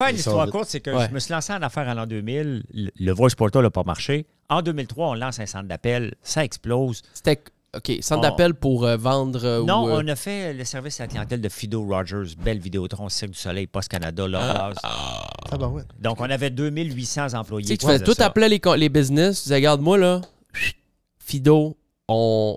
Une histoire courte, c'est que je me suis lancé en affaires en l'an 2000. Le Voice Portal n'a pas marché. En 2003, on lance un centre d'appel. Ça explose. C'était... OK, centre d'appel pour vendre... Non, on a fait le service à la clientèle de Fido Rogers, Belle Vidéotron, Cirque du Soleil, Post Canada, L'Orbaz. Donc, on avait 2800 employés. Tu sais, tu fais tout appeler les business. Tu disais, regarde, moi, là, Fido, on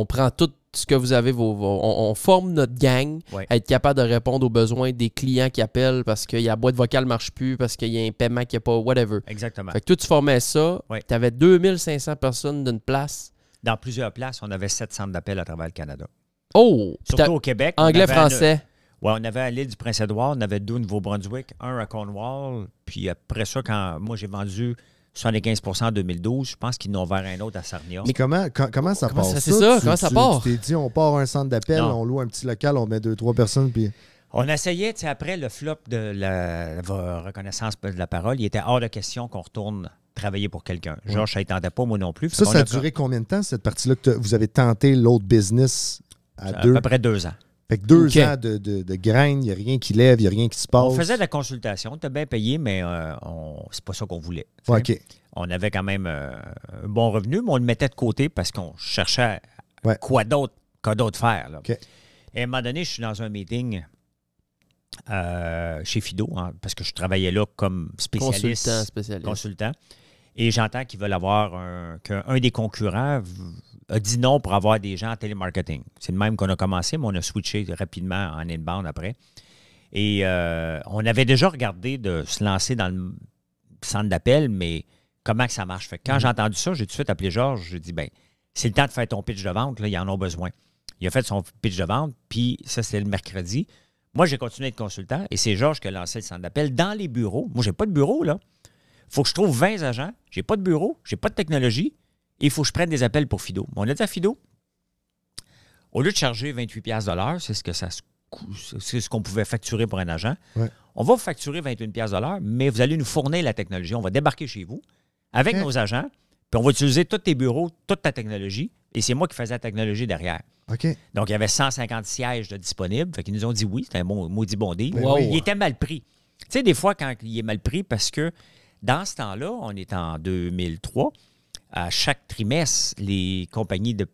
prend tout ce que vous avez, on forme notre gang à être capable de répondre aux besoins des clients qui appellent parce que la boîte vocale ne marche plus, parce qu'il y a un paiement qui n'est pas, whatever. Exactement. Fait que toi, tu formais ça. Tu avais 2500 personnes d'une place. Dans plusieurs places, on avait 7 centres d'appel à travers le Canada. Oh! Surtout au Québec. Anglais-français. Oui, on avait à l'île du Prince-Édouard, on avait 2 au Nouveau-Brunswick, 1 à Cornwall. Puis après ça, quand moi j'ai vendu 75 en 2012, je pense qu'ils n'ont ouvert un autre à Sarnia. Mais comment ça passe? C'est ça? Comment ça part? Tu t'es dit, on part à un centre d'appel, on loue un petit local, on met 2-3 personnes, puis... On essayait, tu sais, après le flop de la reconnaissance de la parole, il était hors de question qu'on retourne travailler pour quelqu'un. Georges, ça ne tentait pas, moi non plus. Ça a duré combien de temps, cette partie-là, que vous avez tenté l'autre business à peu près 2 ans. Fait que 2 ans de graines, il n'y a rien qui lève, il n'y a rien qui se passe. On faisait de la consultation, on était bien payé, mais c'est pas ça qu'on voulait. OK. On avait quand même un bon revenu, mais on le mettait de côté parce qu'on cherchait quoi d'autre faire. Là. Okay. Et à un moment donné, je suis dans un meeting chez Fido, parce que je travaillais là comme spécialiste. Consultant. Et j'entends qu'ils veulent avoir qu'un des concurrents a dit non pour avoir des gens en télémarketing. C'est le même qu'on a commencé, mais on a switché rapidement en inbound après. Et on avait déjà regardé de se lancer dans le centre d'appel, mais comment que ça marche? Fait que quand j'ai entendu ça, j'ai tout de suite appelé Georges. J'ai dit, ben c'est le temps de faire ton pitch de vente, là, ils en ont besoin. Il a fait son pitch de vente, puis ça, c'était le mercredi. Moi, j'ai continué d'être consultant, et c'est Georges qui a lancé le centre d'appel dans les bureaux. Moi, j'ai pas de bureau, là. Il faut que je trouve 20 agents. J'ai pas de bureau, j'ai pas de technologie, et il faut que je prenne des appels pour Fido. On a dit à Fido, au lieu de charger 28$ de l'heure, c'est ce qu'on pouvait facturer pour un agent, on va vous facturer 21$ de l'heure, mais vous allez nous fournir la technologie. On va débarquer chez vous avec nos agents, puis on va utiliser tous tes bureaux, toute ta technologie, et c'est moi qui faisais la technologie derrière. Okay. Donc, il y avait 150 sièges de disponibles. Fait qu'ils nous ont dit oui, c'était un maudit bon deal. Wow. Il était mal pris. Tu sais, des fois, quand il est mal pris, parce que dans ce temps-là, on est en 2003, à chaque trimestre, les compagnies de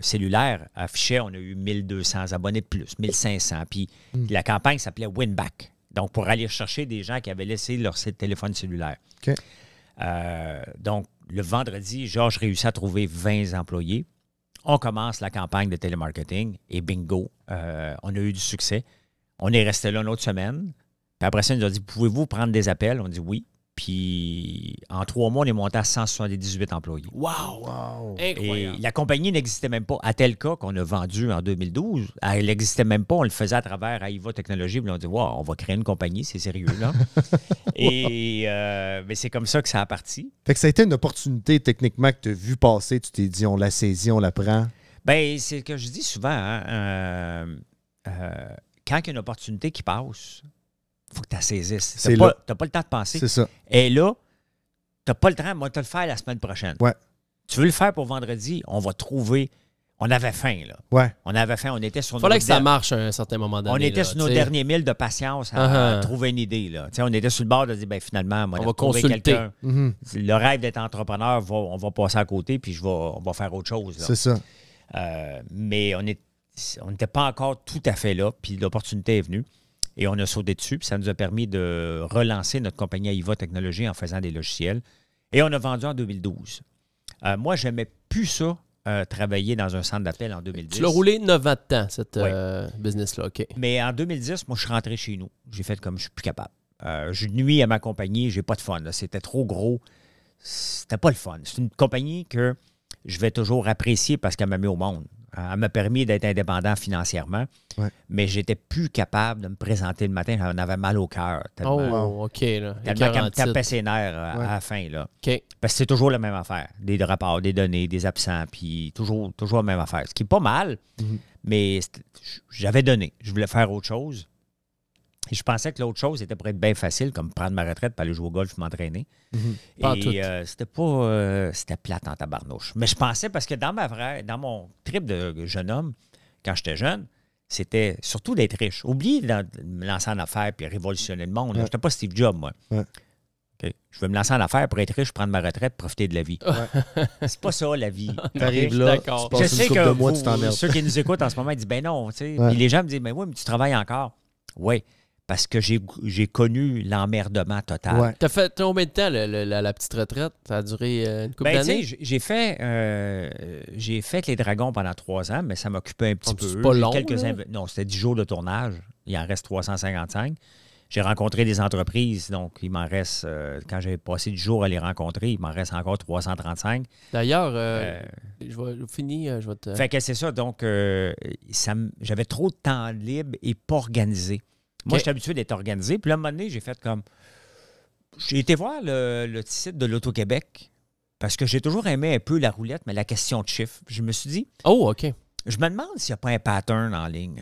cellulaire affichaient, on a eu 1200 abonnés de plus, 1500. Puis la campagne s'appelait Winback. Donc, pour aller chercher des gens qui avaient laissé leur téléphone cellulaire. Okay. Donc, le vendredi, Georges réussit à trouver 20 employés. On commence la campagne de télémarketing et bingo, on a eu du succès. On est resté là une autre semaine. Puis après ça, il nous a dit, pouvez-vous prendre des appels? On dit oui. Puis en 3 mois, on est monté à 178 employés. Wow! Et la compagnie n'existait même pas. À tel cas qu'on a vendu en 2012, elle n'existait même pas. On le faisait à travers AIVA Technologies. Puis on dit, wow, on va créer une compagnie, c'est sérieux, là. Et mais c'est comme ça que ça a parti. Fait que ça a été une opportunité techniquement que tu as vu passer. Tu t'es dit, on la saisit, on la prend. Bien, c'est ce que je dis souvent. Hein, quand il y a une opportunité qui passe, il faut que tu la saisisses. Tu n'as pas le temps de penser. C'est ça. Et là, tu n'as pas le temps. Moi, tu vas le faire la semaine prochaine. Ouais. Tu veux le faire pour vendredi, on va trouver. On avait faim, là. Ouais. On avait faim. On était sur fallait que ça marche à un certain moment donné. On était sur nos derniers milles de patience à trouver une idée, là. On était sur le bord de dire, ben finalement, on va consulter quelqu'un. Le rêve d'être entrepreneur, on va passer à côté, puis on va faire autre chose. C'est ça. Mais on n'était pas encore tout à fait là, puis l'opportunité est venue. Et on a sauté dessus, puis ça nous a permis de relancer notre compagnie AIVA Technologies en faisant des logiciels. Et on a vendu en 2012. Moi, je n'aimais plus ça, travailler dans un centre d'appel en 2010. Tu l'as roulé 9 ans de temps, cette business-là, OK. Mais en 2010, moi, je suis rentré chez nous. J'ai fait comme je suis plus capable. Je nuis à ma compagnie, j'ai pas de fun. C'était trop gros. C'était pas le fun. C'est une compagnie que je vais toujours apprécier parce qu'elle m'a mis au monde. Elle m'a permis d'être indépendant financièrement, mais j'étais plus capable de me présenter le matin. J'en avais mal au cœur. Oh, OK. Là. Tellement qu'elle me tapait ses nerfs à la fin. Là. OK. Parce que c'est toujours la même affaire. Des rapports, des données, des absents, puis toujours la même affaire. Ce qui n'est pas mal, mais j'avais donné. Je voulais faire autre chose. Et je pensais que l'autre chose était pour être bien facile, comme prendre ma retraite pour aller jouer au golf, m'entraîner. Et c'était pas... c'était plate en tabarnouche. Mais je pensais, parce que dans mon trip de jeune homme, quand j'étais jeune, c'était surtout d'être riche. Oubliez de me lancer en affaires puis révolutionner le monde. Je n'étais pas Steve Jobs, moi. Okay. Je veux me lancer en affaires pour être riche, prendre ma retraite, profiter de la vie. C'est pas ça, la vie. T'arrives là, je sais que ceux qui nous écoutent en ce moment, ils disent, ben non. Puis les gens me disent, ben oui, mais tu travailles encore. Oui, parce que j'ai connu l'emmerdement total. T'as fait combien de temps la petite retraite? Ça a duré une couple d'années? J'ai fait les Dragons pendant 3 ans, mais ça m'occupait un petit peu. C'est pas long, Non, c'était 10 jours de tournage. Il en reste 355. J'ai rencontré des entreprises, donc il m'en reste, quand j'ai passé du jour à les rencontrer, il m'en reste encore 335. D'ailleurs, je vais finir, je vais te... Fait que c'est ça, donc j'avais trop de temps libre et pas organisé. Moi, j'étais habitué d'être organisé, puis là, à un moment donné, j'ai fait comme... J'ai été voir le site de l'Auto-Québec, parce que j'ai toujours aimé un peu la roulette, mais la question de chiffre. Je me suis dit... Oh, OK. Je me demande s'il n'y a pas un pattern en ligne.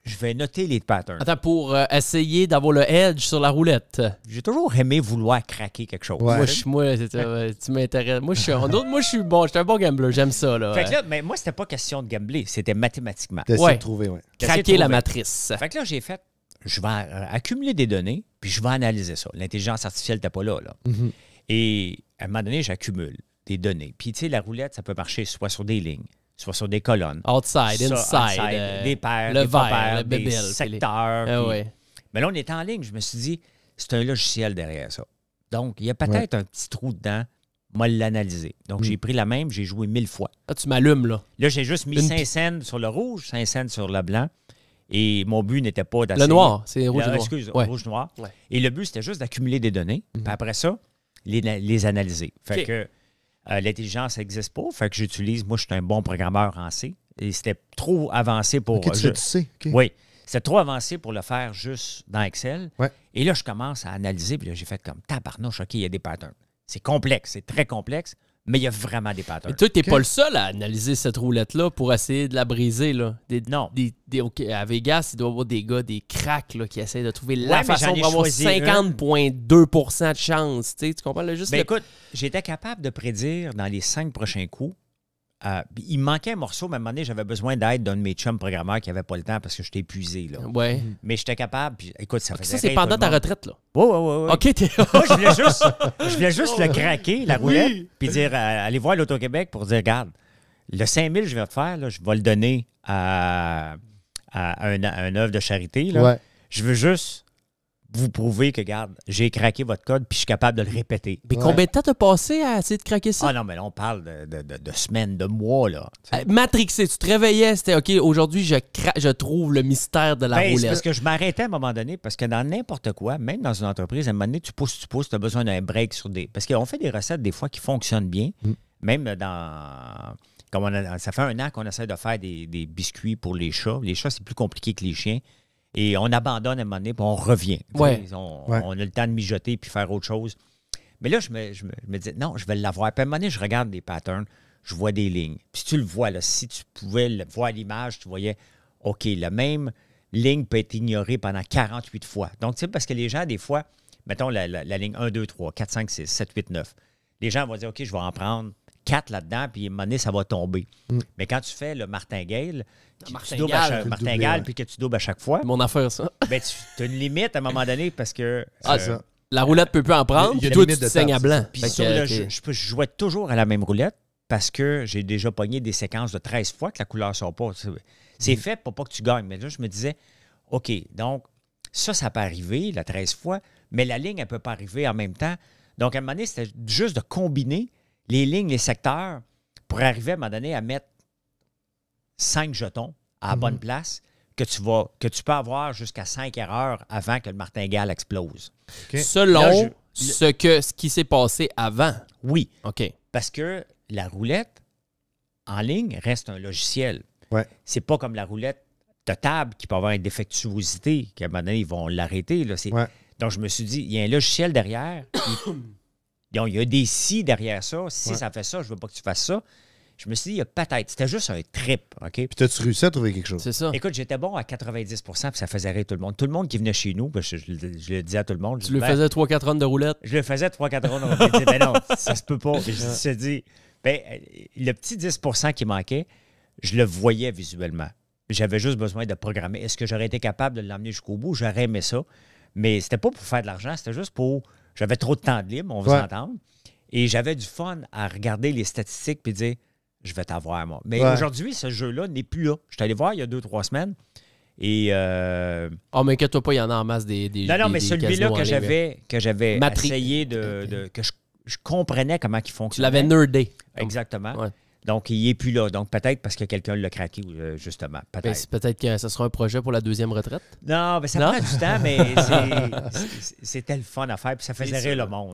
Je vais noter les patterns. Attends, pour essayer d'avoir le edge sur la roulette. J'ai toujours aimé vouloir craquer quelque chose. Ouais. Moi, tu m'intéresses. Moi, je suis bon. Je suis un bon gambler. J'aime ça. Là, fait que là, mais moi, c'était pas question de gambler. C'était mathématiquement. De trouver, Craquer la matrice. Fait que là, j'ai fait, je vais accumuler des données, puis je vais analyser ça. L'intelligence artificielle n'était pas là. Mm-hmm. Et à un moment donné, j'accumule des données. Puis, tu sais, la roulette, ça peut marcher soit sur des lignes, soit sur des colonnes. Outside, inside. Des paires, le des verre, paires, le des bébé. secteurs. Mais là, on était en ligne. Je me suis dit, c'est un logiciel derrière ça. Donc, il y a peut-être un petit trou dedans. Moi, l'analyser. Donc, j'ai pris la même, j'ai joué 1000 fois. Là, tu m'allumes, là. Là, j'ai juste mis 5 cents sur le rouge, 5 cents sur le blanc. Et mon but n'était pas d'essayer... Le noir, c'est rouge et noir. Excuse, rouge-noir. Ouais. Et le but, c'était juste d'accumuler des données. Puis après ça, les analyser. Fait que l'intelligence n'existe pas. Fait que j'utilise... Moi, je suis un bon programmeur en C. Et c'était trop avancé pour... OK, tu fais du C. Okay. Oui. C'était trop avancé pour le faire juste dans Excel. Ouais. Et là, je commence à analyser. Puis là, j'ai fait comme tabarnouche, OK, il y a des patterns. C'est complexe, c'est très complexe, mais il y a vraiment des patterns. Et toi, tu n'es pas le seul à analyser cette roulette-là pour essayer de la briser. Là. Non. À Vegas, il doit y avoir des gars, des cracks là, qui essayent de trouver la façon pour avoir 50,2% de chance. Tu comprends? Là, juste écoute, j'étais capable de prédire dans les 5 prochains coups. Il me manquait un morceau, mais à un moment donné, j'avais besoin d'aide d'un de mes chums programmeurs qui n'avait pas le temps parce que j'étais épuisé. Là. Ouais. Mais j'étais capable. Puis, écoute, ça faisait ça, c'est pendant ta retraite, là? Oui. OK, Moi, je voulais juste le craquer, la roulette, puis dire, aller voir l'Auto-Québec pour dire, regarde, le 5000 que je vais te faire, là, je vais le donner à un œuvre de charité. Là. Ouais. Je veux juste vous prouver que, regarde, j'ai craqué votre code puis je suis capable de le répéter. Mais combien de temps t'as passé à essayer de craquer ça? Ah non, mais là, on parle de semaines, de mois, là. Matrixé, tu te réveillais, c'était OK, aujourd'hui, je trouve le mystère de la roulette. C'est parce que je m'arrêtais à un moment donné, parce que dans n'importe quoi, même dans une entreprise, à un moment donné, tu pousses, tu as besoin d'un break sur des... Parce qu'on fait des recettes, des fois, qui fonctionnent bien, même dans... ça fait 1 an qu'on essaie de faire des biscuits pour les chats. Les chats, c'est plus compliqué que les chiens. Et on abandonne à un moment donné, puis on revient. Ouais. On a le temps de mijoter puis faire autre chose. Mais là, je me dis, non, je vais l'avoir. Puis à un moment donné, je regarde des patterns, je vois des lignes. Puis tu le vois, là, si tu pouvais voir l'image, tu voyais, OK, la même ligne peut être ignorée pendant 48 fois. Donc, tu sais, parce que les gens, des fois, mettons la ligne 1, 2, 3, 4, 5, 6, 7, 8, 9. Les gens vont dire, OK, je vais en prendre 4 là-dedans, puis à un moment donné, ça va tomber. Mais quand tu fais le martingale, puis que tu doubles à chaque fois. Mon affaire, ça. Ben, tu as une limite à un moment donné parce que. Ça. La roulette peut plus en prendre, puis toi, tu te saignes à blanc. Puis je jouais toujours à la même roulette parce que j'ai déjà pogné des séquences de 13 fois que la couleur ne sort pas. C'est fait pour pas que tu gagnes. Mais là, je me disais, OK, donc, ça peut arriver, la 13 fois, mais la ligne, elle ne peut pas arriver en même temps. Donc, à un moment donné, c'était juste de combiner les lignes, les secteurs, pour arriver à un moment donné à mettre 5 jetons à la bonne place que tu peux avoir jusqu'à 5 erreurs avant que le martingale explose. Okay. Selon ce qui s'est passé avant. Oui. OK. Parce que la roulette en ligne reste un logiciel. Ouais. C'est pas comme la roulette de table qui peut avoir une défectuosité, qu'à un moment donné, ils vont l'arrêter. Là. Donc, je me suis dit, il y a un logiciel derrière. Il y a des si derrière ça. Si ça fait ça, je veux pas que tu fasses ça. Je me suis dit, il y a peut-être. C'était juste un trip, OK? Puis t'as-tu réussi à trouver quelque chose? C'est ça. Écoute, j'étais bon à 90 puis ça faisait rire tout le monde. Tout le monde qui venait chez nous, je le disais à tout le monde. Tu le faisais 3-4 runs de roulette? Je le faisais 3-4 runs de roulette. Je disais, ben non, ça se peut pas. Je me suis dit, ben, le petit 10 qui manquait, je le voyais visuellement. J'avais juste besoin de programmer. Est-ce que j'aurais été capable de l'emmener jusqu'au bout? J'aurais aimé ça. Mais c'était pas pour faire de l'argent, c'était juste pour... J'avais trop de temps de libre, on va s'entendre. Et j'avais du fun à regarder les statistiques et dire, je vais t'avoir, moi. Mais aujourd'hui, ce jeu-là n'est plus là. Je suis allé voir il y a 2-3 semaines. Et mais inquiète-toi pas, il y en a en masse des non, mais celui-là que j'avais essayé que je comprenais comment il fonctionnait. Tu l'avais nerdé. Exactement. Ouais. Donc, il n'est plus là. Donc, peut-être parce que quelqu'un l'a craqué, justement. Peut-être. Peut-être que ce sera un projet pour la deuxième retraite. Non, mais ça prend du temps, mais c'était le fun à faire, puis ça faisait rire le monde.